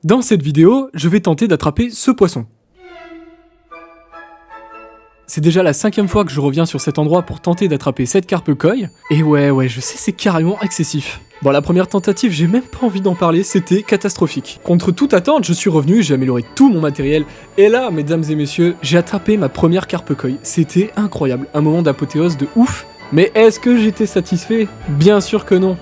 Dans cette vidéo, je vais tenter d'attraper ce poisson. C'est déjà la 5e fois que je reviens sur cet endroit pour tenter d'attraper cette carpe koi, et ouais, je sais, c'est carrément excessif. Bon, la première tentative, j'ai même pas envie d'en parler, c'était catastrophique. Contre toute attente, je suis revenu, j'ai amélioré tout mon matériel, et là, mesdames et messieurs, j'ai attrapé ma première carpe koi. C'était incroyable, un moment d'apothéose de ouf. Mais est-ce que j'étais satisfait? Bien sûr que non.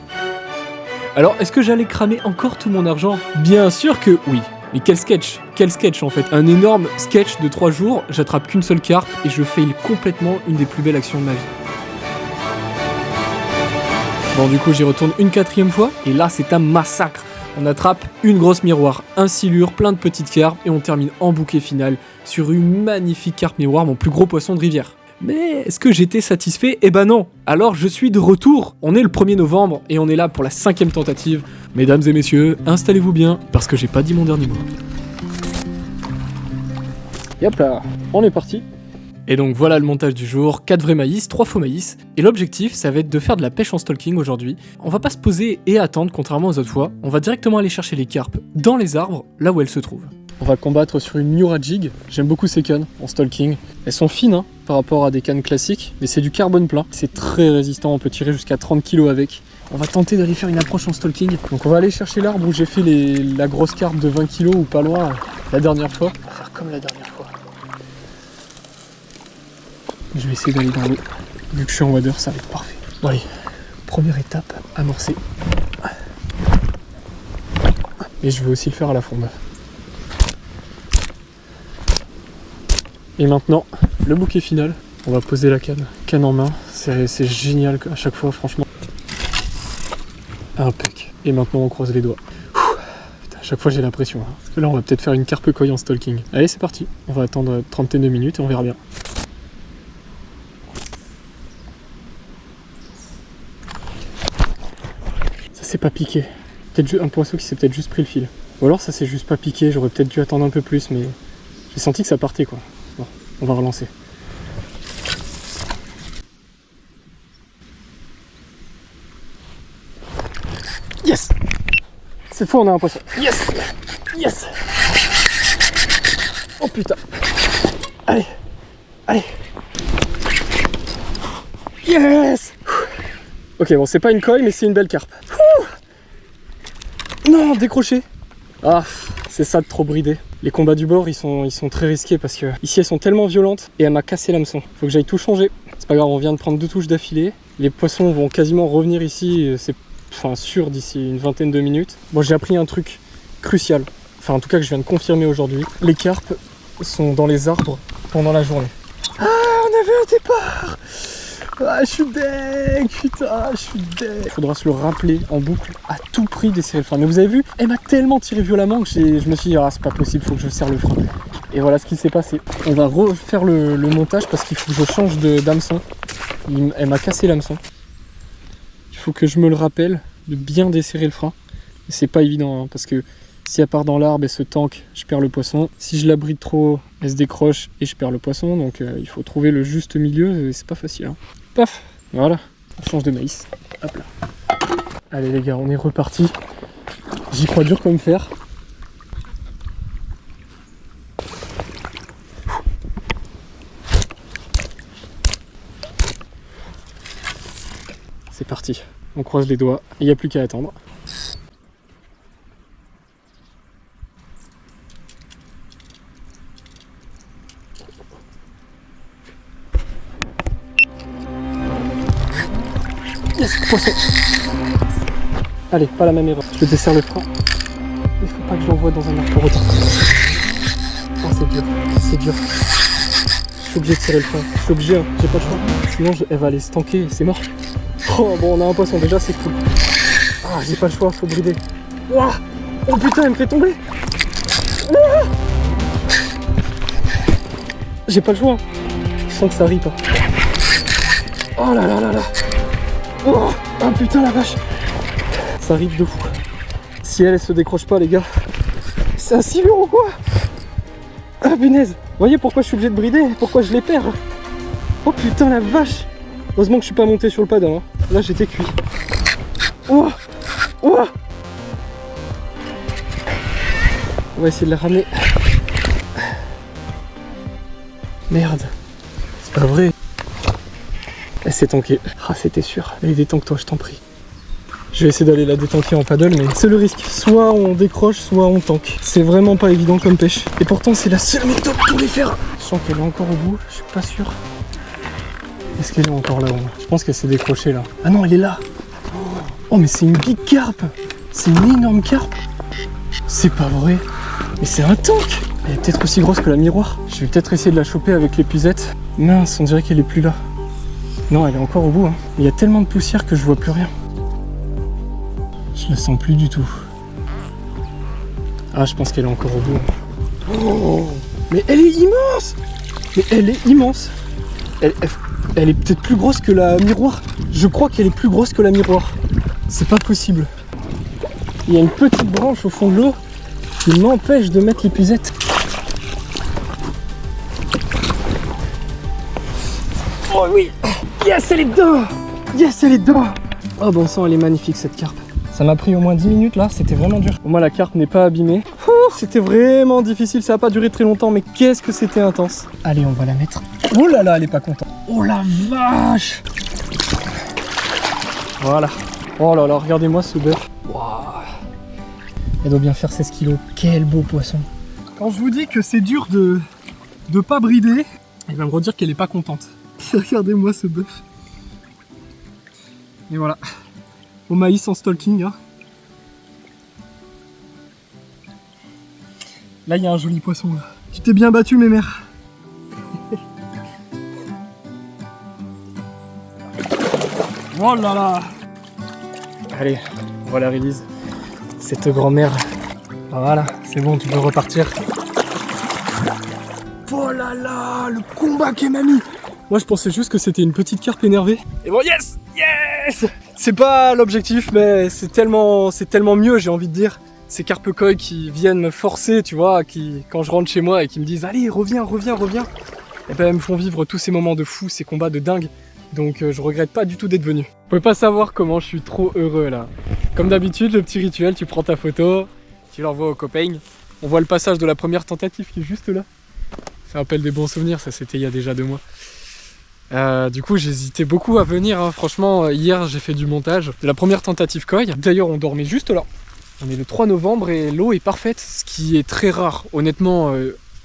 Alors, est-ce que j'allais cramer encore tout mon argent? Bien sûr que oui. Mais quel sketch en fait. Un énorme sketch de 3 jours, j'attrape qu'une seule carpe et je fail complètement une des plus belles actions de ma vie. Bon, du coup j'y retourne une 4e fois et là c'est un massacre. On attrape une grosse miroir, un silure, plein de petites carpes et on termine en bouquet final sur une magnifique carpe miroir, mon plus gros poisson de rivière. Mais est-ce que j'étais satisfait? Eh ben non. Alors je suis de retour. On est le 1er novembre et on est là pour la 5e tentative. Mesdames et messieurs, installez-vous bien parce que j'ai pas dit mon dernier mot. Yop là, on est parti. Et donc voilà le montage du jour, 4 vrais maïs, 3 faux maïs. Et l'objectif, ça va être de faire de la pêche en stalking aujourd'hui. On va pas se poser et attendre contrairement aux autres fois. On va directement aller chercher les carpes dans les arbres, là où elles se trouvent. On va combattre sur une Miura Jig. J'aime beaucoup ces cannes en stalking. Elles sont fines hein, par rapport à des cannes classiques, mais c'est du carbone plein. C'est très résistant, on peut tirer jusqu'à 30 kg avec. On va tenter d'aller faire une approche en stalking. Donc on va aller chercher l'arbre où j'ai fait la grosse carpe de 20 kg ou pas loin la dernière fois. On va faire comme la dernière fois. Je vais essayer d'aller dans l'eau. Vu que je suis en wader, ça va être parfait. Bon allez, première étape, amorcer. Et je vais aussi le faire à la fronde. Et maintenant, le bouquet final. On va poser la canne en main. C'est génial à chaque fois, franchement. Impec. Et maintenant, on croise les doigts. Putain, à chaque fois, j'ai la pression. Hein. Parce que là, on va peut-être faire une carpe koi en stalking. Allez, c'est parti. On va attendre 32 minutes et on verra bien. Ça s'est pas piqué. Peut-être un poisson qui s'est peut-être juste pris le fil. Ou alors, ça s'est juste pas piqué. J'aurais peut-être dû attendre un peu plus, mais j'ai senti que ça partait, quoi. Bon, on va relancer. Yes! Cette fois on a un poisson. Yes! Yes! Oh putain! Allez! Allez! Yes! Ok, bon, c'est pas une koi, mais c'est une belle carpe. Non, décroché! Ah, c'est ça de trop brider. Les combats du bord, ils sont très risqués parce que ici elles sont tellement violentes et elle m'a cassé l'hameçon. Faut que j'aille tout changer. C'est pas grave, on vient de prendre 2 touches d'affilée. Les poissons vont quasiment revenir ici, c'est sûr d'ici une vingtaine de minutes. Bon, j'ai appris un truc crucial. Enfin, en tout cas que je viens de confirmer aujourd'hui. Les carpes sont dans les arbres pendant la journée. Ah, on avait un départ! Ah, je suis deg, putain, je suis deg. Il faudra se le rappeler en boucle, à tout prix d'essayer le frein. Mais vous avez vu, elle m'a tellement tiré violemment que je me suis dit, ah, c'est pas possible, faut que je serre le frein. Et voilà ce qui s'est passé. On va refaire le montage parce qu'il faut que je change d'hameçon. Elle m'a cassé l'hameçon. Il faut que je me le rappelle de bien desserrer le frein. C'est pas évident hein, parce que si elle part dans l'arbre et se tanque, je perds le poisson. Si je la bride trop, elle se décroche et je perds le poisson. Donc il faut trouver le juste milieu et c'est pas facile. Hein. Paf, voilà, on change de maïs. Hop là. Allez les gars, on est reparti. J'y crois dur comme fer. C'est parti, on croise les doigts, il n'y a plus qu'à attendre. Yes, poisson. Allez, pas la même erreur. Je desserre le frein. Il faut pas que je l'envoie dans un arbre retard. Oh, c'est dur, c'est dur. Je suis obligé de serrer le frein. Je suis obligé, hein. J'ai pas le choix. Sinon, elle va aller se tanker, c'est mort. Oh, bon, on a un poisson, déjà, c'est cool. Ah, j'ai pas le choix, faut brider. Ouah. Oh putain, elle me fait tomber. Ouah. J'ai pas le choix. Je sens que ça rip. Oh là là là là. Oh putain la vache. Ça rip de fou. Si elle se décroche pas les gars, c'est un silure ou quoi? Ah punaise. Vous voyez pourquoi je suis obligé de brider? Pourquoi je les perds? Oh putain la vache. Heureusement que je suis pas monté sur le paddle hein. Là j'étais cuit. Oh. On va essayer de la ramener. Merde. C'est pas vrai. Elle s'est tankée. Ah, c'était sûr. Allez, détanque-toi, je t'en prie. Je vais essayer d'aller la détanker en paddle, mais c'est le risque. Soit on décroche, soit on tank. C'est vraiment pas évident comme pêche. Et pourtant, c'est la seule méthode pour les faire. Je sens qu'elle est encore au bout, je suis pas sûr. Est-ce qu'elle est encore là-haut? Je pense qu'elle s'est décrochée là. Ah non, elle est là. Oh, mais c'est une big carpe. C'est une énorme carpe. C'est pas vrai. Mais c'est un tank. Elle est peut-être aussi grosse que la miroir. Je vais peut-être essayer de la choper avec l'épuisette. Mince, on dirait qu'elle est plus là. Non, elle est encore au bout. Hein. Il y a tellement de poussière que je vois plus rien. Je la sens plus du tout. Ah, je pense qu'elle est encore au bout. Oh, mais elle est immense! Mais elle est immense! Elle est peut-être plus grosse que la miroir. Je crois qu'elle est plus grosse que la miroir. C'est pas possible. Il y a une petite branche au fond de l'eau qui m'empêche de mettre l'épuisette. Oh oui! Yes, elle est dedans! Yes, elle est dedans! Oh bon sang, elle est magnifique cette carpe. Ça m'a pris au moins 10 minutes là, c'était vraiment dur. Au moins la carpe n'est pas abîmée. C'était vraiment difficile, ça n'a pas duré très longtemps, mais qu'est-ce que c'était intense. Allez, on va la mettre. Oh là là, elle est pas contente. Oh la vache! Voilà. Oh là là, regardez-moi ce bœuf. Waouh. Elle doit bien faire 16 kilos. Quel beau poisson. Quand je vous dis que c'est dur de pas brider, elle va me redire qu'elle est pas contente. Regardez-moi ce bœuf. Et voilà. Au maïs en stalking. Hein. Là, il y a un joli poisson. Là. Tu t'es bien battu, mes mères. Oh là là. Allez, on va la release. Cette grand-mère. Voilà, c'est bon, tu peux repartir. Oh là là, le combat qu'elle m'a mis. Moi, je pensais juste que c'était une petite carpe énervée. Et bon, yes, yes. C'est pas l'objectif, mais c'est tellement mieux, j'ai envie de dire. Ces carpe-koi qui viennent me forcer, tu vois, qui, quand je rentre chez moi et qui me disent « Allez, reviens, reviens, reviens !» Et ben, elles me font vivre tous ces moments de fou, ces combats de dingue. Donc, je regrette pas du tout d'être venu. Vous pouvez pas savoir comment je suis trop heureux, là. Comme d'habitude, le petit rituel, tu prends ta photo, tu l'envoies aux copains. On voit le passage de la première tentative qui est juste là. Ça rappelle des bons souvenirs, ça c'était il y a déjà 2 mois. Du coup j'hésitais beaucoup à venir, hein. Franchement hier j'ai fait du montage de la première tentative koi. D'ailleurs on dormait juste là. On est le 3 novembre et l'eau est parfaite, ce qui est très rare. Honnêtement,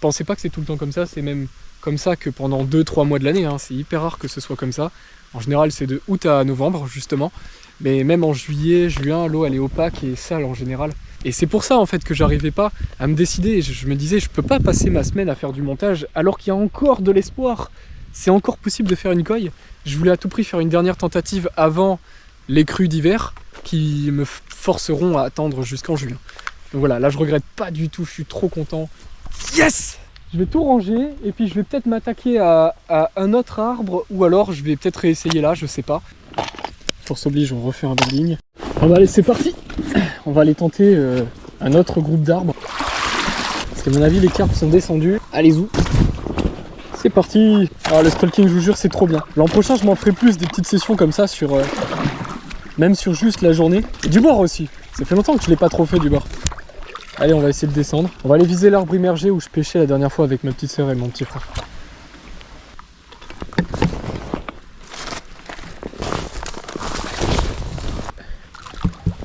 pensez pas que c'est tout le temps comme ça, c'est même comme ça que pendant 2-3 mois de l'année, hein. C'est hyper rare que ce soit comme ça. En général c'est de août à novembre justement. Mais même en juillet, juin, l'eau elle est opaque et sale en général. Et c'est pour ça en fait que j'arrivais pas à me décider. Je me disais je peux pas passer ma semaine à faire du montage alors qu'il y a encore de l'espoir. C'est encore possible de faire une koi. Je voulais à tout prix faire une dernière tentative avant les crues d'hiver qui me forceront à attendre jusqu'en juin. Donc voilà, là je regrette pas du tout, je suis trop content. Yes! Je vais tout ranger et puis je vais peut-être m'attaquer à un autre arbre ou alors je vais peut-être réessayer là, je sais pas. Force oblige, on refait un baling. Bon bah allez, c'est parti! On va aller tenter un autre groupe d'arbres. Parce qu'à mon avis les carpes sont descendues. Allez-y! C'est parti! Ah, le stalking, je vous jure, c'est trop bien. L'an prochain, je m'en ferai plus des petites sessions comme ça, sur même sur juste la journée. Et du bord aussi. Ça fait longtemps que je l'ai pas trop fait du bord. Allez, on va essayer de descendre. On va aller viser l'arbre immergé où je pêchais la dernière fois avec ma petite sœur et mon petit frère.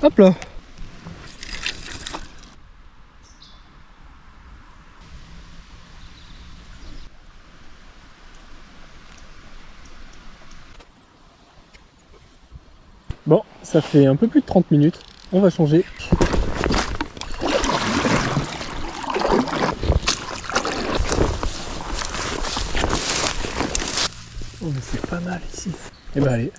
Hop là! Bon, ça fait un peu plus de 30 minutes. On va changer. Oh mais c'est pas mal ici. Et ben allez.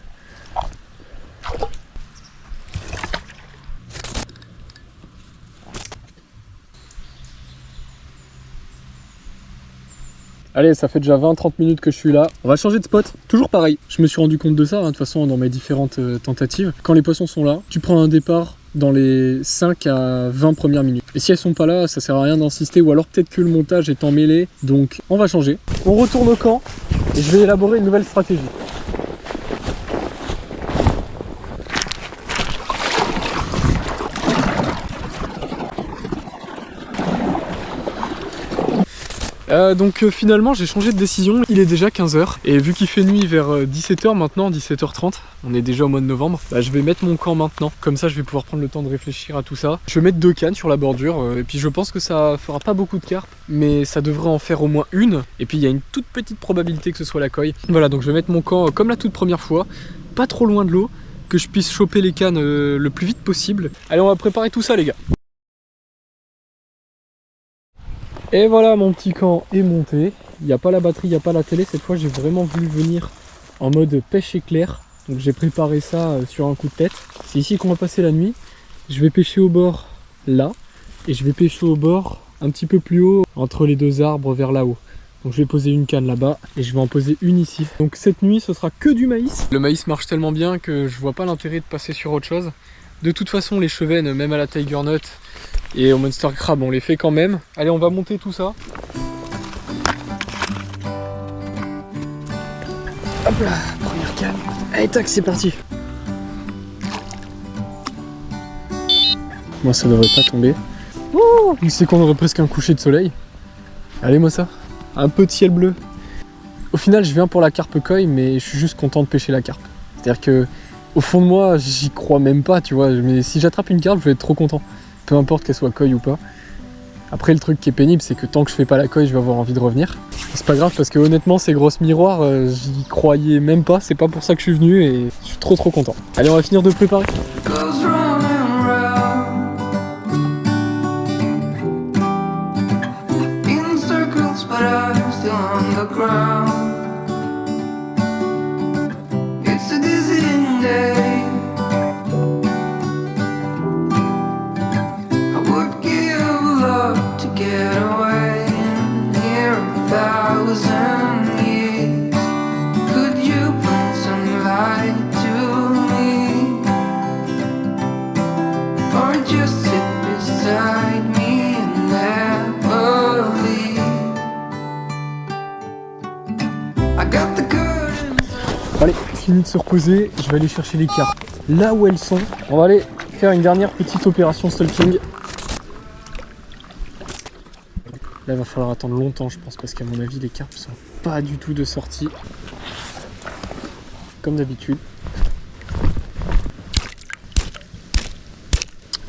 Allez, ça fait déjà 20-30 minutes que je suis là. On va changer de spot. Toujours pareil. Je me suis rendu compte de ça, hein, de toute façon, dans mes différentes tentatives. Quand les poissons sont là, tu prends un départ dans les 5 à 20 premières minutes. Et si elles sont pas là, ça sert à rien d'insister, ou alors peut-être que le montage est emmêlé. Donc, on va changer. On retourne au camp et je vais élaborer une nouvelle stratégie. Donc finalement j'ai changé de décision, il est déjà 15h et vu qu'il fait nuit vers 17h maintenant, 17h30, on est déjà au mois de novembre, bah, je vais mettre mon camp maintenant, comme ça je vais pouvoir prendre le temps de réfléchir à tout ça. Je vais mettre 2 cannes sur la bordure et puis je pense que ça fera pas beaucoup de carpes, mais ça devrait en faire au moins une, et puis il y a une toute petite probabilité que ce soit la coille. Voilà, donc je vais mettre mon camp comme la toute première fois, pas trop loin de l'eau, que je puisse choper les cannes le plus vite possible. Allez, on va préparer tout ça les gars. Et voilà, mon petit camp est monté. Il n'y a pas la batterie, il n'y a pas la télé. Cette fois, j'ai vraiment voulu venir en mode pêche éclair. Donc j'ai préparé ça sur un coup de tête. C'est ici qu'on va passer la nuit. Je vais pêcher au bord là. Et je vais pêcher au bord un petit peu plus haut, entre les 2 arbres vers là-haut. Donc je vais poser une canne là-bas et je vais en poser une ici. Donc cette nuit, ce sera que du maïs. Le maïs marche tellement bien que je vois pas l'intérêt de passer sur autre chose. De toute façon, les chevennes, même à la Tiger Nut et au Monster Crab, on les fait quand même. Allez, on va monter tout ça. Hop là, première canne. Allez, tac, c'est parti. Moi, ça devrait pas tomber. Oh, c'est qu'on aurait presque un coucher de soleil. Allez, moi ça. Un peu de ciel bleu. Au final, je viens pour la carpe koi, mais je suis juste content de pêcher la carpe. C'est-à-dire que au fond de moi, j'y crois même pas, tu vois. Mais si j'attrape une carpe, je vais être trop content. Peu importe qu'elle soit koi ou pas. Après, le truc qui est pénible, c'est que tant que je fais pas la koi, je vais avoir envie de revenir. C'est pas grave parce que honnêtement, ces grosses miroirs, j'y croyais même pas. C'est pas pour ça que je suis venu et je suis trop content. Allez, on va finir de préparer. Allez, fini de se reposer, je vais aller chercher les carpes là où elles sont. On va aller faire une dernière petite opération stalking. Là, il va falloir attendre longtemps, je pense, parce qu'à mon avis, les carpes sont pas du tout de sortie. Comme d'habitude.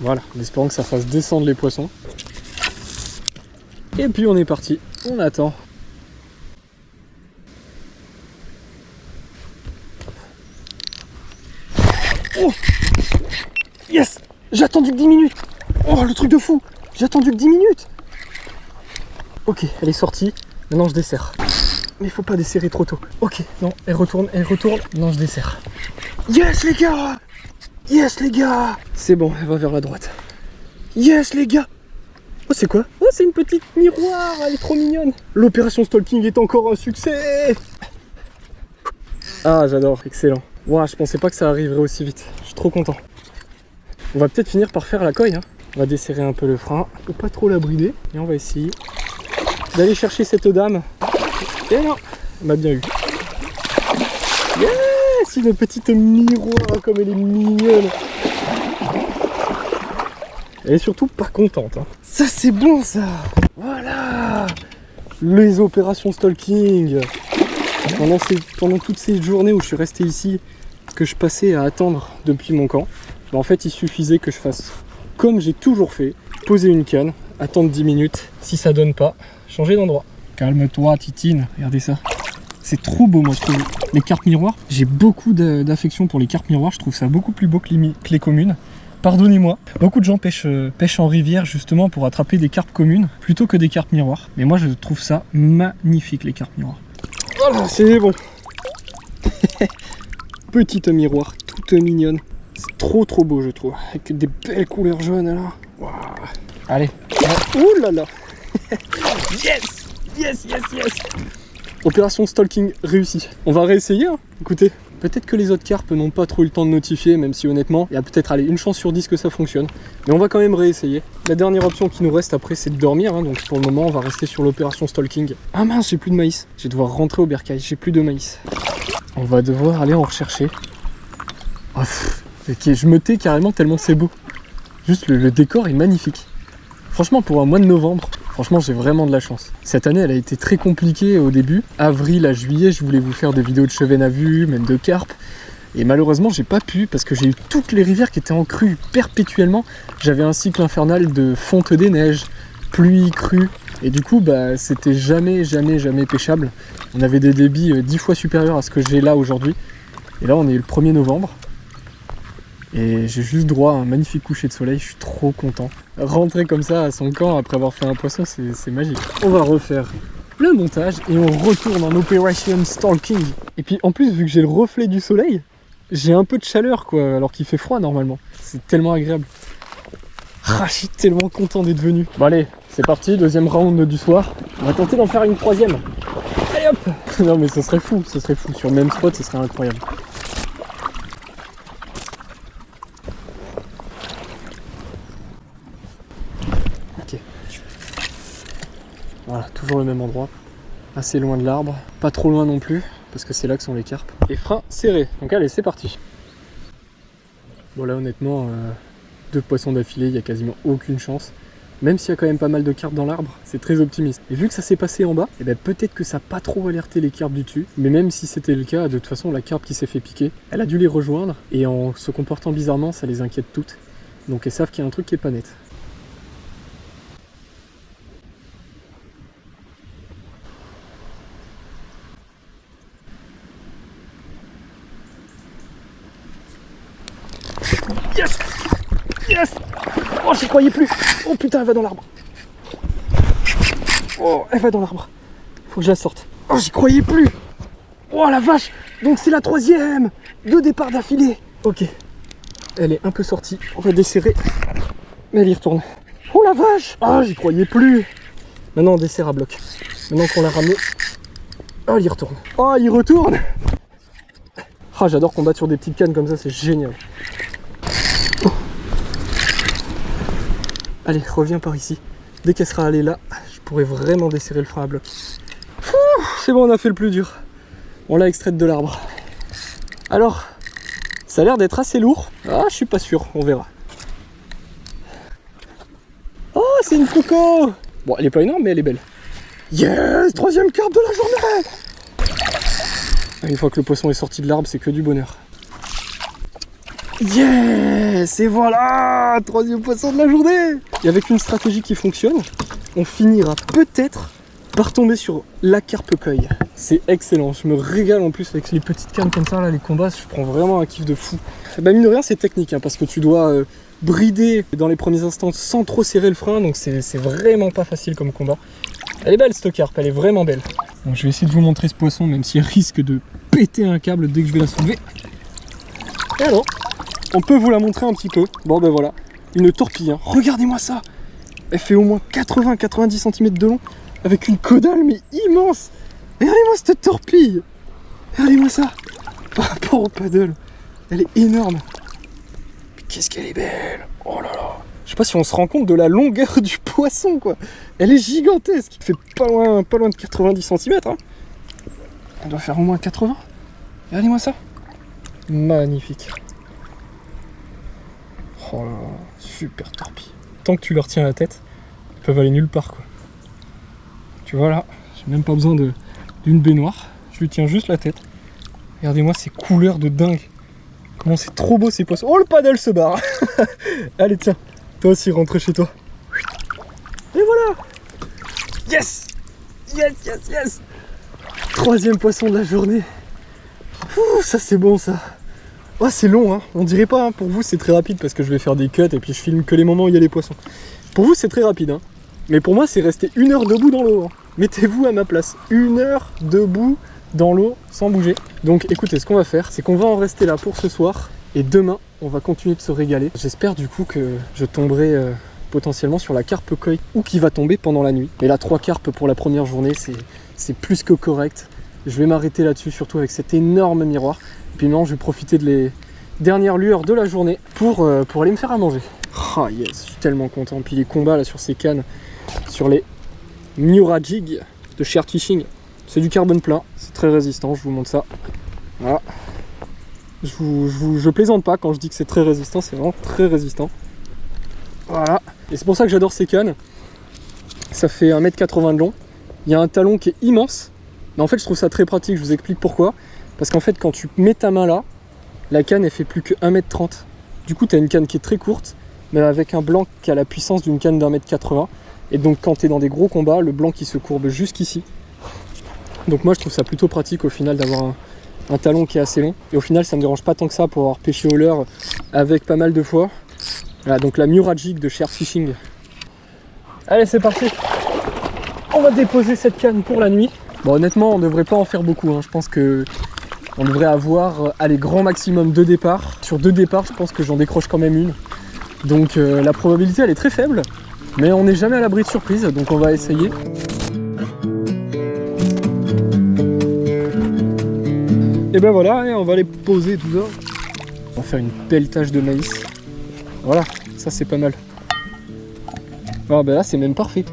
Voilà, en espérant que ça fasse descendre les poissons. Et puis on est parti, on attend. Oh yes, j'ai attendu que 10 minutes. Oh, le truc de fou, j'ai attendu que 10 minutes. Ok, elle est sortie, maintenant je desserre. Mais il faut pas desserrer trop tôt. Ok, non, elle retourne, non, je desserre. Yes les gars. Yes les gars. C'est bon, elle va vers la droite. Yes les gars. Oh, c'est quoi? Oh, c'est une petite miroir, elle est trop mignonne. L'opération stalking est encore un succès. Ah, j'adore, excellent. Wow, je pensais pas que ça arriverait aussi vite. Je suis trop content. On va peut-être finir par faire la koi, hein. On va desserrer un peu le frein, faut pas trop la brider. Et on va essayer d'aller chercher cette dame. Et non, elle m'a bien eu. Yes, une petite miroir, comme elle est mignonne. Elle est surtout pas contente, hein. Ça c'est bon ça. Voilà. Les opérations stalking. Pendant toutes ces journées où je suis resté ici, que je passais à attendre depuis mon camp, bah en fait il suffisait que je fasse comme j'ai toujours fait, poser une canne, attendre 10 minutes, si ça donne pas, changer d'endroit. Calme-toi Titine, regardez ça. C'est trop beau moi je trouve. Les carpes miroirs, j'ai beaucoup d'affection pour les carpes miroirs, je trouve ça beaucoup plus beau que les communes. Pardonnez-moi, beaucoup de gens pêchent en rivière justement pour attraper des carpes communes plutôt que des carpes miroirs. Mais moi je trouve ça magnifique les carpes miroirs. Voilà, c'est bon. Petite miroir, toute mignonne. C'est trop beau je trouve. Avec des belles couleurs jaunes là. Wow. Allez. Ouh là là. Yes. Yes, yes, yes. Opération stalking réussie. On va réessayer, hein. Écoutez. Peut-être que les autres carpes n'ont pas trop eu le temps de notifier, même si honnêtement, il y a peut-être une chance sur 10 que ça fonctionne. Mais on va quand même réessayer. La dernière option qui nous reste après, c'est de dormir, hein, donc pour le moment, on va rester sur l'opération stalking. Ah mince, j'ai plus de maïs. Je vais devoir rentrer au bercail, j'ai plus de maïs. On va devoir aller en rechercher. Oh, okay, je me tais carrément tellement c'est beau. Juste le décor est magnifique. Franchement, pour un mois de novembre, Franchement, j'ai vraiment de la chance. Cette année, elle a été très compliquée au début. Avril à juillet, je voulais vous faire des vidéos de chevenne à vue, même de carpe. Et malheureusement, j'ai pas pu parce que j'ai eu toutes les rivières qui étaient en crue perpétuellement. J'avais un cycle infernal de fonte des neiges, pluie, crue. Et du coup, c'était jamais pêchable. On avait des débits 10 fois supérieurs à ce que j'ai là aujourd'hui. Et là, on est le 1er novembre. Et j'ai juste droit à un magnifique coucher de soleil, je suis trop content. Rentrer comme ça à son camp après avoir fait un poisson, c'est magique. On va refaire le montage et on retourne en Operation Stalking. Et puis en plus, vu que j'ai le reflet du soleil, j'ai un peu de chaleur quoi, alors qu'il fait froid normalement. C'est tellement agréable. Ah, je suis tellement content d'être venu. Bon allez, c'est parti, deuxième round du soir. On va tenter d'en faire une troisième. Allez hop. Non mais ce serait fou. Sur le même spot, ce serait incroyable. Ok. Voilà, toujours le même endroit. Assez loin de l'arbre. Pas trop loin non plus, parce que c'est là que sont les carpes. Et frein serré. Donc allez, c'est parti. Bon là honnêtement, 2 poissons d'affilée, il n'y a quasiment aucune chance. Même s'il y a quand même pas mal de carpes dans l'arbre, c'est très optimiste. Et vu que ça s'est passé en bas, peut-être que ça n'a pas trop alerté les carpes du dessus. Mais même si c'était le cas, de toute façon, la carpe qui s'est fait piquer, elle a dû les rejoindre. Et en se comportant bizarrement, ça les inquiète toutes. Donc elles savent qu'il y a un truc qui est pas net. Yes! Yes! Oh, j'y croyais plus! Oh putain, elle va dans l'arbre! Oh, elle va dans l'arbre! Faut que je la sorte. Oh, j'y croyais plus! Oh la vache! Donc c'est la 3e! 2 départs d'affilée! Ok. Elle est un peu sortie. On va desserrer. Mais elle y retourne. Oh la vache! Ah, j'y croyais plus! Maintenant on desserre à bloc. Maintenant qu'on l'a ramené. Oh, elle y retourne. Oh, il retourne! Ah, j'adore combattre sur des petites cannes comme ça, c'est génial. Allez, reviens par ici. Dès qu'elle sera allée là, je pourrai vraiment desserrer le frein à bloc. C'est bon, on a fait le plus dur. On l'a extraite de l'arbre. Alors, ça a l'air d'être assez lourd. Ah, je suis pas sûr, on verra. Oh, c'est une coco! Bon, elle est pas énorme, mais elle est belle. Yes! 3e carpe de la journée! Une fois que le poisson est sorti de l'arbre, c'est que du bonheur. Yes! Et voilà! 3e poisson de la journée! Et avec une stratégie qui fonctionne, on finira peut-être par tomber sur la carpe koi. C'est excellent, je me régale en plus avec les petites cannes comme ça, là, les combats, je prends vraiment un kiff de fou. Bah mine de rien, c'est technique, hein, parce que tu dois brider dans les premiers instants sans trop serrer le frein, donc c'est vraiment pas facile comme combat. Elle est belle cette carpe, elle est vraiment belle. Bon, je vais essayer de vous montrer ce poisson, même s'il risque de péter un câble dès que je vais la soulever. Et alors, on peut vous la montrer un petit peu. Bon ben voilà, une torpille, hein. Regardez-moi ça. Elle fait au moins 80-90 cm de long, avec une caudale mais immense. Regardez-moi cette torpille. Regardez-moi ça. Par rapport au paddle, elle est énorme. Qu'est-ce qu'elle est belle. Oh là là. Je sais pas si on se rend compte de la longueur du poisson quoi. Elle est gigantesque. Elle fait pas loin de 90 cm. Hein. Elle doit faire au moins 80. Regardez-moi ça. Magnifique. Oh là là, super torpille. Tant que tu leur tiens la tête, ils peuvent aller nulle part quoi. Tu vois là, j'ai même pas besoin d'une baignoire. Je lui tiens juste la tête. Regardez-moi ces couleurs de dingue. Comment c'est trop beau ces poissons. Oh le paddle se barre. Allez tiens, toi aussi rentre chez toi. Et voilà. Yes. Yes, yes, yes. 3e poisson de la journée. Ouh, ça c'est bon ça. Oh, c'est long, hein. On dirait pas, hein. Pour vous c'est très rapide parce que je vais faire des cuts et puis je filme que les moments où il y a les poissons. Pour vous c'est très rapide, hein. Mais pour moi c'est rester 1 heure debout dans l'eau. Hein. Mettez-vous à ma place. 1 heure debout dans l'eau sans bouger. Donc écoutez, ce qu'on va faire, c'est qu'on va en rester là pour ce soir. Et demain, on va continuer de se régaler. J'espère du coup que je tomberai potentiellement sur la carpe koi ou qui va tomber pendant la nuit. Mais là, 3 carpes pour la première journée, c'est plus que correct. Je vais m'arrêter là-dessus, surtout avec cet énorme miroir. Et puis maintenant, je vais profiter de les dernières lueurs de la journée pour aller me faire à manger. Ah oh yes, je suis tellement content. Puis les combats là sur ces cannes, sur les Miura Jig de Shared Fishing, c'est du carbone plein, c'est très résistant, je vous montre ça. Voilà. Je plaisante pas quand je dis que c'est très résistant, c'est vraiment très résistant. Voilà. Et c'est pour ça que j'adore ces cannes. Ça fait 1,80 m de long. Il y a un talon qui est immense. Mais en fait, je trouve ça très pratique. Je vous explique pourquoi. Parce qu'en fait, quand tu mets ta main là, la canne, elle fait plus que 1,30 m. Du coup, tu as une canne qui est très courte, mais avec un blanc qui a la puissance d'une canne d'1,80 m. Et donc, quand tu es dans des gros combats, le blanc qui se courbe jusqu'ici. Donc moi, je trouve ça plutôt pratique au final d'avoir un talon qui est assez long. Et au final, ça me dérange pas tant que ça pour avoir pêché au leurre avec pas mal de fois. Voilà, donc la Muragic de chez Art Fishing. Allez, c'est parti. On va déposer cette canne pour la nuit. Bon, honnêtement, on devrait pas en faire beaucoup. Hein. Je pense que on devrait avoir, allez, grand maximum 2 départs. Sur 2 départs, je pense que j'en décroche quand même une. Donc la probabilité, elle est très faible. Mais on n'est jamais à l'abri de surprise, donc on va essayer. Et ben voilà, on va les poser tout ça. On va faire une belle tâche de maïs. Voilà, ça c'est pas mal. Ah ben là c'est même parfait.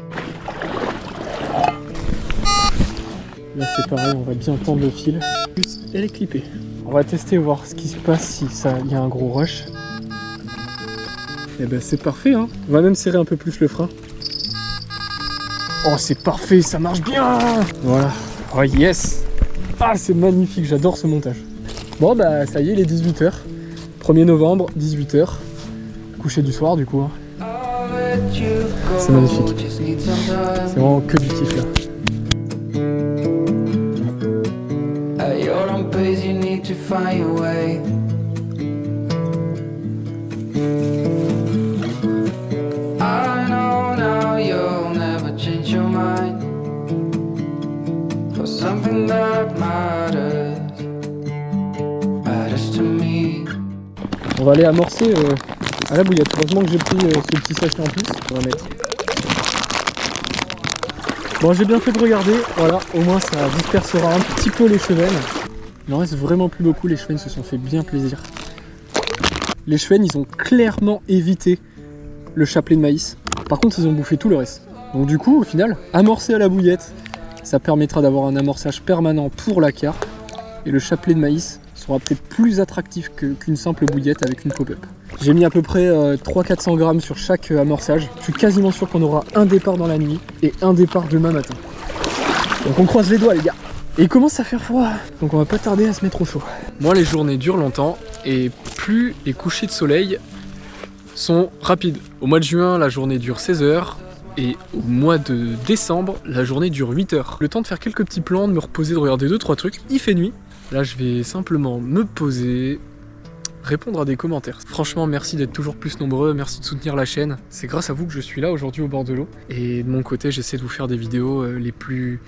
Là c'est pareil, on va bien tendre le fil. Juste, elle est clippée. On va tester, voir ce qui se passe si il y a un gros rush. Et ben c'est parfait, hein. On va même serrer un peu plus le frein. Oh c'est parfait, ça marche bien. Voilà. Oh yes. Ah c'est magnifique, j'adore ce montage. Bon bah ça y est, il est 18 h. 1er novembre, 18 h. Coucher du soir du coup. Hein. C'est magnifique. C'est vraiment que du kiff là. On va aller amorcer à la bouillette. Heureusement que j'ai pris ce petit sachet en plus. On va mettre. Bon, j'ai bien fait de regarder. Voilà, au moins ça dispersera un petit peu les chevennes. Il en reste vraiment plus beaucoup. Les chevennes se sont fait bien plaisir. Les chevennes, ils ont clairement évité le chapelet de maïs. Par contre, ils ont bouffé tout le reste. Donc du coup, au final, amorcer à la bouillette, ça permettra d'avoir un amorçage permanent pour la carpe. Et le chapelet de maïs sera peut-être plus attractif qu'une simple bouillette avec une pop-up. J'ai mis à peu près 300-400 grammes sur chaque amorçage. Je suis quasiment sûr qu'on aura un départ dans la nuit et un départ demain matin. Donc on croise les doigts les gars. Et il commence à faire froid, donc on va pas tarder à se mettre au chaud. Moi les journées durent longtemps et plus les couchers de soleil sont rapides. Au mois de juin, la journée dure 16 heures. Et au mois de décembre, la journée dure 8 heures. Le temps de faire quelques petits plans, de me reposer, de regarder 2-3 trucs. Il fait nuit. Là, je vais simplement me poser, répondre à des commentaires. Franchement, merci d'être toujours plus nombreux, merci de soutenir la chaîne. C'est grâce à vous que je suis là aujourd'hui au bord de l'eau. Et de mon côté, j'essaie de vous faire des vidéos les plus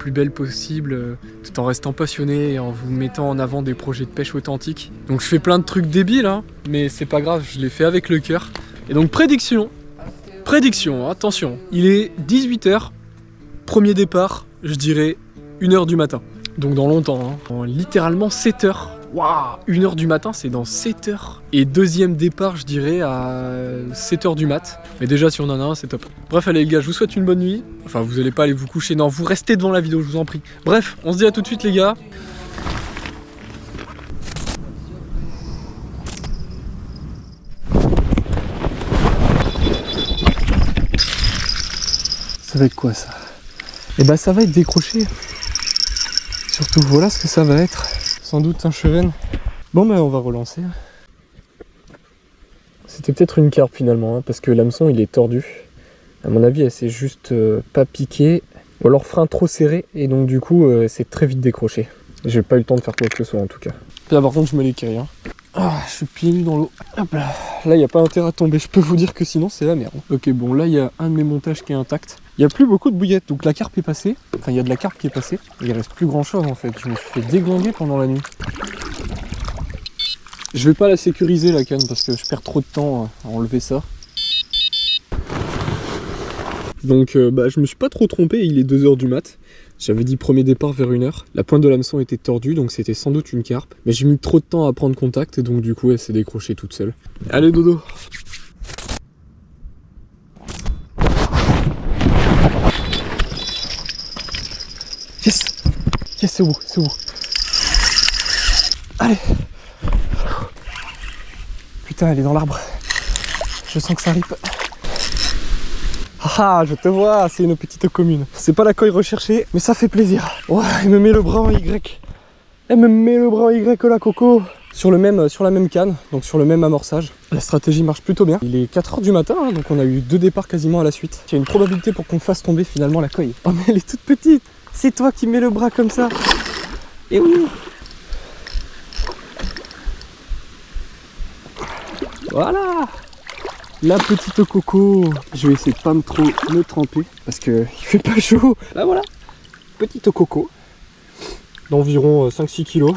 belles possibles, tout en restant passionné et en vous mettant en avant des projets de pêche authentiques. Donc je fais plein de trucs débiles, hein, mais c'est pas grave, je les fais avec le cœur. Et donc prédiction, attention, il est 18 h, premier départ, je dirais 1 h du matin. Donc dans longtemps, hein. Littéralement 7 h. Waouh, 1 h du matin, c'est dans 7 h. Et deuxième départ, je dirais à 7 h du mat. Mais déjà, si on en a un, c'est top. Bref, allez les gars, je vous souhaite une bonne nuit. Enfin, vous allez pas aller vous coucher, non, vous restez devant la vidéo, je vous en prie. Bref, on se dit à tout de suite les gars. Ça va être quoi ça? Et bah ça va être décroché. Surtout voilà ce que ça va être. Sans doute un chevenne. Bon bah on va relancer. C'était peut-être une carpe finalement, hein, parce que l'hameçon il est tordu. À mon avis elle s'est juste pas piquée. Ou alors frein trop serré et donc du coup c'est très vite décroché. J'ai pas eu le temps de faire quoi que ce soit en tout cas. Là par contre je me l'écaille. Hein. Ah, je suis pieds nus dans l'eau. Hop là. Là, il n'y a pas intérêt à tomber. Je peux vous dire que sinon, c'est la merde. Ok, bon, là, il y a un de mes montages qui est intact. Il n'y a plus beaucoup de bouillettes. Donc, la carpe est passée. Enfin, il y a de la carpe qui est passée. Il reste plus grand chose en fait. Je me suis fait déglinguer pendant la nuit. Je vais pas la sécuriser, la canne, parce que je perds trop de temps à enlever ça. Donc, je me suis pas trop trompé. Il est 2 h du mat. J'avais dit premier départ vers 1 h. La pointe de l'hameçon était tordue, donc c'était sans doute une carpe. Mais j'ai mis trop de temps à prendre contact, et donc du coup, elle s'est décrochée toute seule. Allez, dodo! Yes! Yes, c'est où? C'est où? Allez! Putain, elle est dans l'arbre. Je sens que ça ripe. Ah, je te vois, c'est une petite commune. C'est pas la coille recherchée, mais ça fait plaisir. Ouais, elle me met le bras en Y. Elle me met le bras en Y, la coco. Sur la même canne, donc sur le même amorçage. La stratégie marche plutôt bien. Il est 4 h du matin, hein, donc on a eu 2 départs quasiment à la suite. Il y a une probabilité pour qu'on fasse tomber finalement la coille. Oh mais elle est toute petite. C'est toi qui mets le bras comme ça. Et oui. Voilà. La petite coco. Je vais essayer de pas trop me tremper parce qu'il fait pas chaud. Là voilà. Petite coco. D'environ 5-6 kg.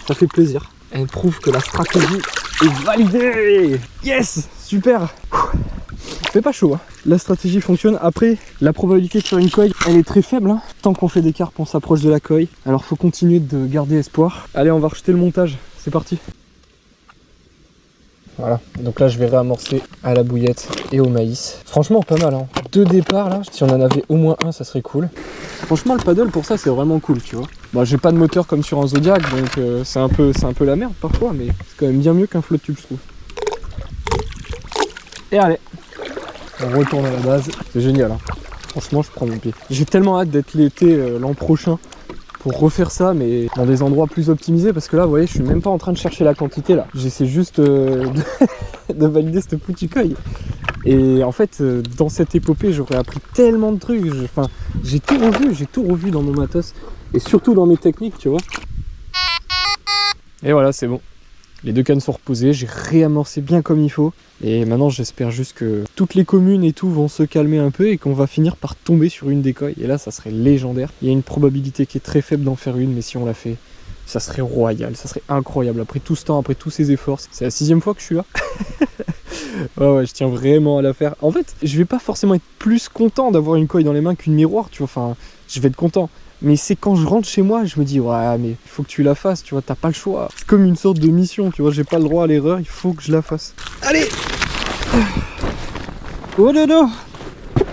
Ça fait plaisir. Elle prouve que la stratégie est validée. Yes. Super. Il fait pas chaud. Hein. La stratégie fonctionne. Après, la probabilité de faire une coille, elle est très faible. Hein. Tant qu'on fait des carpes, on s'approche de la coille. Alors faut continuer de garder espoir. Allez, on va rejeter le montage. C'est parti. Voilà, donc là je vais réamorcer à la bouillette et au maïs. Franchement pas mal, hein. 2 départs là, si on en avait au moins un ça serait cool. Franchement le paddle pour ça c'est vraiment cool, tu vois. Bon, j'ai pas de moteur comme sur un Zodiac, donc c'est un peu la merde parfois, mais c'est quand même bien mieux qu'un flotte tube je trouve. Et allez, on retourne à la base, c'est génial, hein. Franchement je prends mon pied. J'ai tellement hâte d'être l'été l'an prochain pour refaire ça, mais dans des endroits plus optimisés, parce que là vous voyez je suis même pas en train de chercher la quantité là, j'essaie juste de valider cette foutue coille. Et en fait dans cette épopée j'aurais appris tellement de trucs, enfin j'ai tout revu dans mon matos et surtout dans mes techniques, tu vois. Et voilà, c'est bon, les 2 cannes sont reposées, j'ai réamorcé bien comme il faut. Et maintenant j'espère juste que toutes les communes et tout vont se calmer un peu et qu'on va finir par tomber sur une des coilles. Et là ça serait légendaire. Il y a une probabilité qui est très faible d'en faire une, mais si on la fait, ça serait royal, ça serait incroyable. Après tout ce temps, après tous ces efforts, c'est la 6e fois que je suis là. Ouais, je tiens vraiment à la faire. En fait, je vais pas forcément être plus content d'avoir une coille dans les mains qu'une miroir, tu vois. Enfin, je vais être content. Mais c'est quand je rentre chez moi, je me dis, ouais, mais il faut que tu la fasses, tu vois, t'as pas le choix. C'est comme une sorte de mission, tu vois, j'ai pas le droit à l'erreur, il faut que je la fasse. Allez! Oh là là! Bon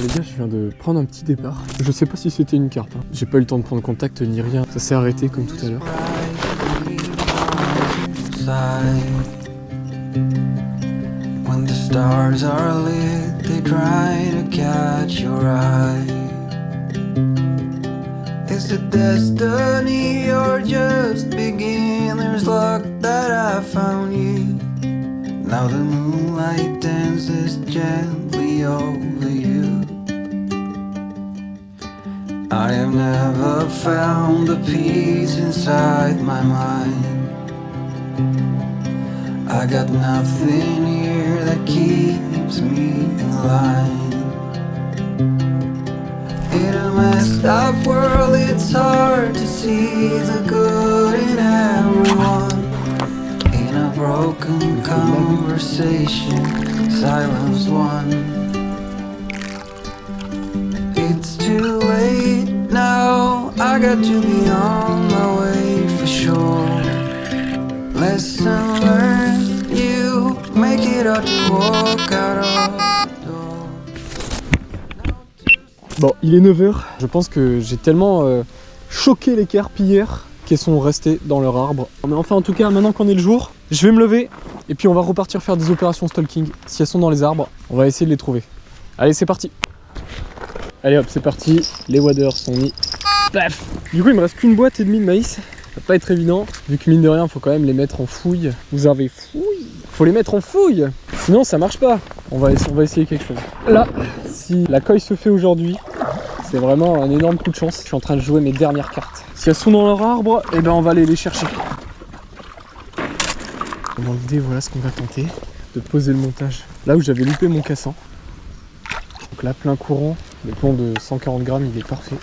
les gars, je viens de prendre un petit départ. Je sais pas si c'était une carpe, hein. J'ai pas eu le temps de prendre contact ni rien, ça s'est arrêté comme tout à l'heure. When the stars are lit, they try to catch your eye. Is it destiny or just beginner's luck that I found you? Now the moonlight dances gently over you. I have never found the peace inside my mind. I got nothing here that keeps me in line. In a messed up world, it's hard to see the good in everyone. In a broken conversation, silence won. It's too late now, I got to be on my way for sure. Lesson learned, you make it hard to walk out of the door. Bon, il est 9 h. Je pense que j'ai tellement choqué les carpes hier qu'elles sont restées dans leur arbre. Mais enfin, en tout cas, maintenant qu'on est le jour, je vais me lever et puis on va repartir faire des opérations stalking. Si elles sont dans les arbres, on va essayer de les trouver. Allez, c'est parti. Allez hop, c'est parti. Les waders sont mis. Paf. Du coup, il me reste qu'une boîte et demie de maïs. Ça va pas être évident, vu que mine de rien, faut quand même les mettre en fouille. Vous avez fouille? Faut les mettre en fouille, sinon ça marche pas. On va essayer quelque chose. Là, si la coille se fait aujourd'hui, c'est vraiment un énorme coup de chance. Je suis en train de jouer mes dernières cartes. Si elles sont dans leur arbre, eh ben on va aller les chercher. Dans l'idée, voilà ce qu'on va tenter, de poser le montage là où j'avais loupé mon cassant. Donc là, plein courant, le plomb de 140 grammes, il est parfait.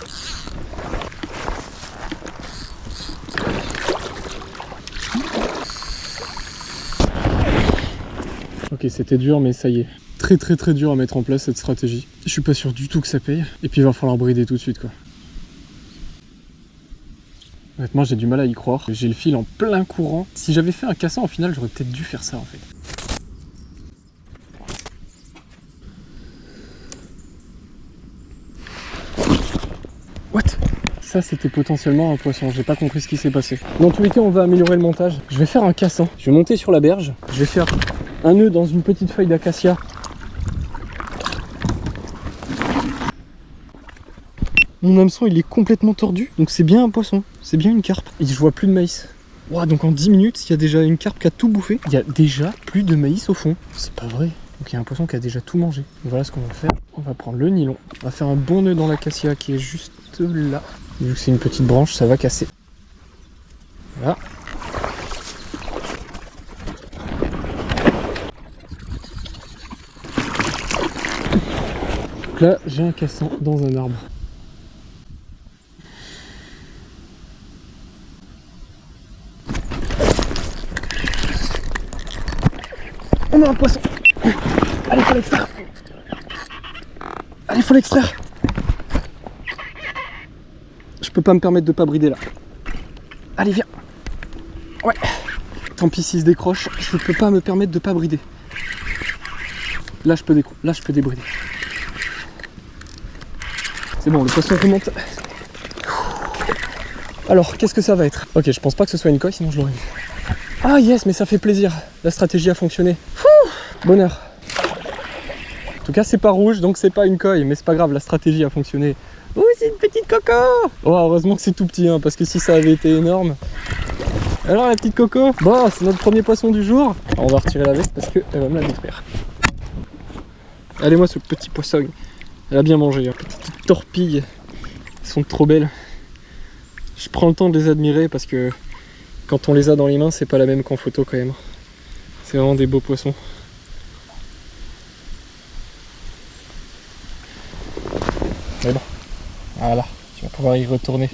Ok, c'était dur, mais ça y est. Très dur à mettre en place cette stratégie. Je suis pas sûr du tout que ça paye. Et puis il va falloir brider tout de suite, quoi. Honnêtement, j'ai du mal à y croire. J'ai le fil en plein courant. Si j'avais fait un cassant, au final, j'aurais peut-être dû faire ça, en fait. What? Ça, c'était potentiellement un poisson. J'ai pas compris ce qui s'est passé. Dans tous les cas, on va améliorer le montage. Je vais faire un cassant. Je vais monter sur la berge. Je vais faire un nœud dans une petite feuille d'acacia Mon hameçon il est complètement tordu. Donc c'est bien un poisson, c'est bien une carpe. Et je vois plus de maïs. Wow, donc en 10 minutes, il y a déjà une carpe qui a tout bouffé. Il y a déjà plus de maïs au fond. C'est pas vrai. Donc il y a un poisson qui a déjà tout mangé. Donc voilà ce qu'on va faire. On va prendre le nylon. On va faire un bon nœud dans l'acacia qui est juste là. Vu que c'est une petite branche, ça va casser. Voilà. Donc là, j'ai un cassant dans un arbre. On a un poisson. Allez, faut l'extraire. Allez, faut l'extraire. Je peux pas me permettre de pas brider là. Allez, viens. Ouais. Tant pis s'il se décroche, je peux pas me permettre de pas brider. Là, je peux débrider. C'est bon, le poisson remonte. Alors, qu'est-ce que ça va être? Ok, je pense pas que ce soit une coille, sinon je l'aurais vu. Ah yes, mais ça fait plaisir. La stratégie a fonctionné. Bonheur. En tout cas, c'est pas rouge, donc c'est pas une coille, mais c'est pas grave, la stratégie a fonctionné. Oh, c'est une petite coco. Oh, heureusement que c'est tout petit, hein, parce que si ça avait été énorme... Alors, la petite coco. Bon, c'est notre premier poisson du jour. Alors, on va retirer la veste parce qu'elle va me la détruire. Allez, moi, ce petit poisson. Elle a bien mangé, hein. Petites torpilles. Elles sont trop belles. Je prends le temps de les admirer parce que quand on les a dans les mains, c'est pas la même qu'en photo quand même. C'est vraiment des beaux poissons. Mais bon, voilà, tu vas pouvoir y retourner.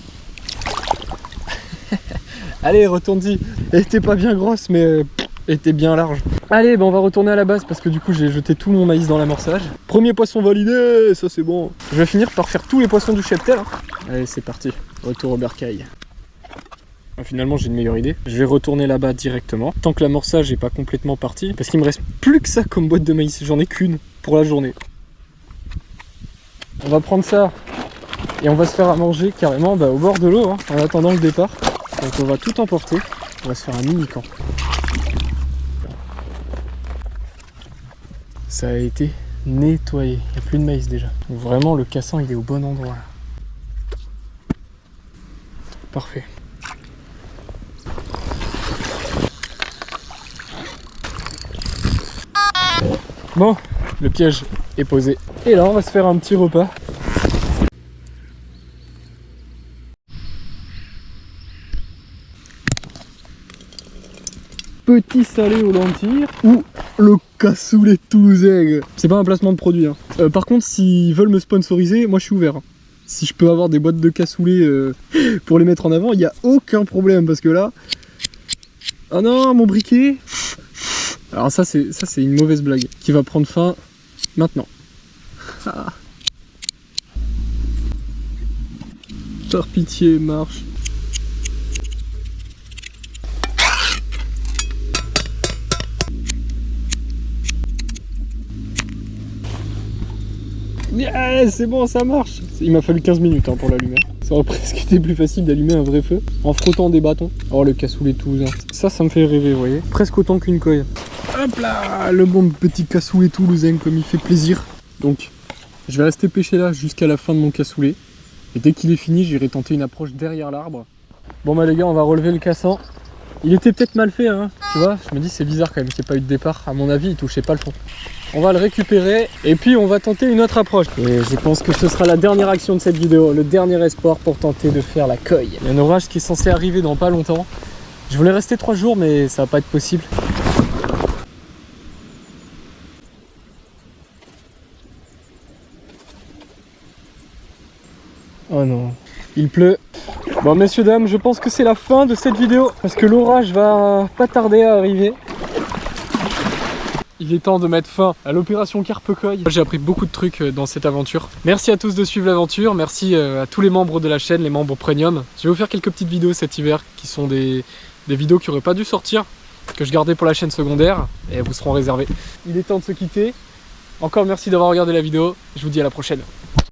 Allez, retourne-y. Elle était pas bien grosse, mais elle était bien large. Allez, on va retourner à la base parce que du coup j'ai jeté tout mon maïs dans l'amorçage. Premier poisson validé, ça c'est bon. Je vais finir par faire tous les poissons du cheptel. Hein. Allez, c'est parti. Retour au bercail. Finalement j'ai une meilleure idée, je vais retourner là-bas directement, tant que l'amorçage n'est pas complètement parti, parce qu'il me reste plus que ça comme boîte de maïs, j'en ai qu'une pour la journée. On va prendre ça et on va se faire à manger carrément au bord de l'eau, hein, en attendant le départ. Donc on va tout emporter, on va se faire un mini camp. Ça a été nettoyé, il n'y a plus de maïs déjà. Donc vraiment le cassant il est au bon endroit là. Parfait. Bon, le piège est posé. Et là, on va se faire un petit repas. Petit salé aux lentilles ou le cassoulet toulousain. C'est pas un placement de produit. Hein. Par contre, s'ils veulent me sponsoriser, moi je suis ouvert. Hein. Si je peux avoir des boîtes de cassoulet pour les mettre en avant, il n'y a aucun problème parce que là... Oh non, mon briquet. Alors ça c'est une mauvaise blague qui va prendre fin maintenant. Ah. Par pitié, marche. Yes, c'est bon, ça marche. Il m'a fallu 15 minutes hein, pour l'allumer. Ça aurait presque été plus facile d'allumer un vrai feu en frottant des bâtons. Oh, le cassoulet toulousain. Ça me fait rêver, vous voyez. Presque autant qu'une coille. Hop là, le bon petit cassoulet toulousain comme il fait plaisir. Donc, je vais rester pêcher là jusqu'à la fin de mon cassoulet. Et dès qu'il est fini, j'irai tenter une approche derrière l'arbre. Bon bah les gars, on va relever le cassant. Il était peut-être mal fait, hein. Tu vois, je me dis c'est bizarre quand même qu'il n'y ait pas eu de départ. À mon avis, il touchait pas le fond. On va le récupérer et puis on va tenter une autre approche. Et je pense que ce sera la dernière action de cette vidéo, le dernier espoir pour tenter de faire la coille. Il y a un orage qui est censé arriver dans pas longtemps. Je voulais rester 3 jours mais ça va pas être possible. Oh non, il pleut. Bon messieurs dames, je pense que c'est la fin de cette vidéo parce que l'orage va pas tarder à arriver. Il est temps de mettre fin à l'opération Carpe-Coille. J'ai appris beaucoup de trucs dans cette aventure. Merci à tous de suivre l'aventure, merci à tous les membres de la chaîne, les membres premium. Je vais vous faire quelques petites vidéos cet hiver qui sont des vidéos qui n'auraient pas dû sortir, que je gardais pour la chaîne secondaire et elles vous seront réservées. Il est temps de se quitter. Encore merci d'avoir regardé la vidéo, je vous dis à la prochaine.